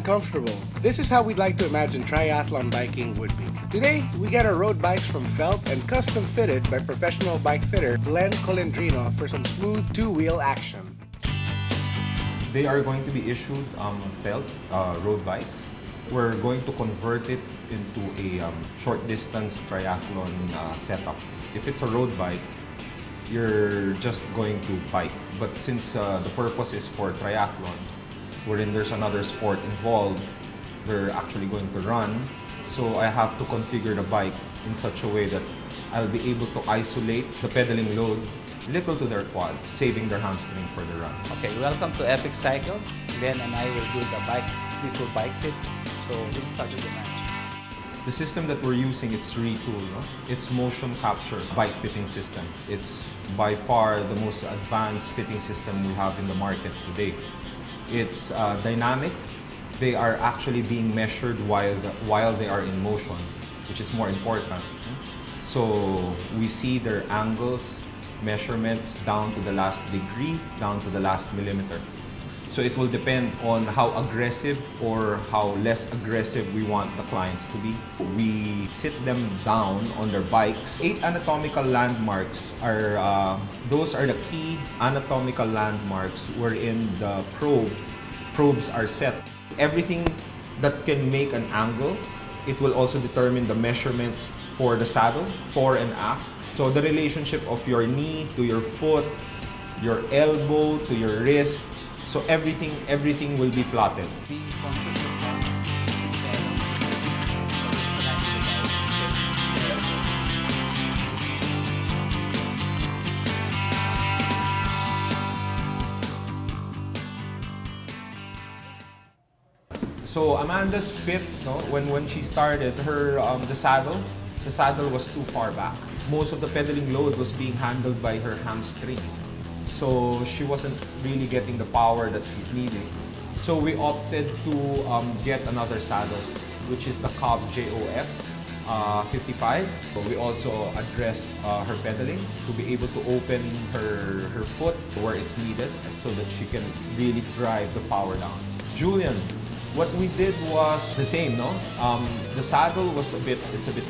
comfortable. This is how we'd like to imagine triathlon biking would be. Today, we get our road bikes from felt and custom fitted by professional bike fitter Glenn Colendrino for some smooth two-wheel action. They are going to be issued felt road bikes. We're going to convert it into a short distance triathlon setup. If it's a road bike, you're just going to bike. But since the purpose is for triathlon, wherein there's another sport involved, they're actually going to run. So I have to configure the bike in such a way that I'll be able to isolate the pedaling load little to their quad, saving their hamstring for the run. Okay, welcome to Epic Cycles. Glenn and I will do the Retul Bike Fit. So we'll start with the match. The system that we're using, it's Retul. No? It's motion capture bike fitting system. It's by far the most advanced fitting system we have in the market today. It's dynamic. They are actually being measured while they are in motion, which is more important. So we see their angles, measurements down to the last degree, down to the last millimeter. So it will depend on how aggressive or how less aggressive we want the clients to be. We sit them down on their bikes. 8 anatomical landmarks are, those are the key anatomical landmarks wherein the probes are set. Everything that can make an angle, it will also determine the measurements for the saddle, fore and aft. So the relationship of your knee to your foot, your elbow to your wrist, so everything will be plotted. Being conscious of that. So Amanda's fit, no, when she started, her the saddle was too far back. Most of the pedaling load was being handled by her hamstring. So she wasn't really getting the power that she's needing. So we opted to get another saddle, which is the Cobb JOF 55. We also addressed her pedaling to be able to open her foot where it's needed so that she can really drive the power down. Julian, what we did was the same, no? The saddle was a bit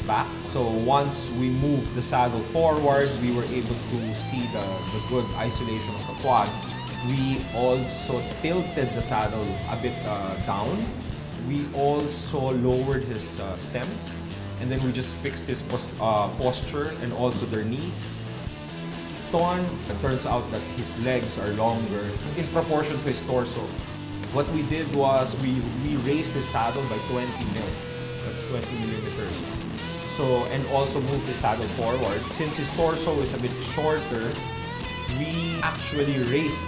back. So once we moved the saddle forward, we were able to see the good isolation of the quads. We also tilted the saddle a bit down. We also lowered his stem. And then we just fixed his posture and also their knees. It turns out that his legs are longer in proportion to his torso. What we did was we raised the saddle by 20 mil. That's 20 millimeters. So, and also moved the saddle forward. Since his torso is a bit shorter, we actually raised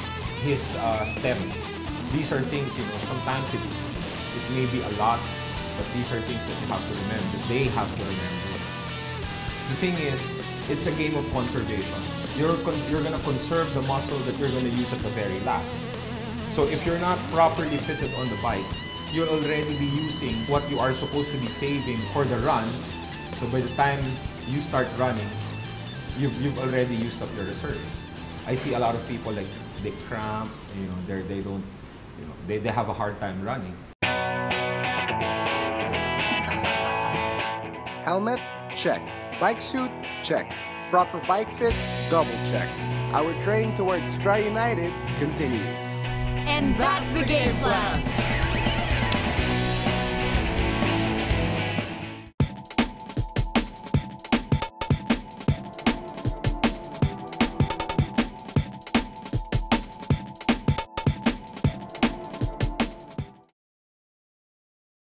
his stem. These are things, you know, sometimes it may be a lot, but these are things that you have to remember. They have to remember. The thing is, it's a game of conservation. You're going to conserve the muscle that you're going to use at the very last. So if you're not properly fitted on the bike, you'll already be using what you are supposed to be saving for the run. So by the time you start running, you've already used up your reserves. I see a lot of people like they cramp, you know, they don't, you know, they have a hard time running. Helmet? Check. Bike suit? Check. Proper bike fit? Double check. Our train towards Tri United continues. And that's the game plan!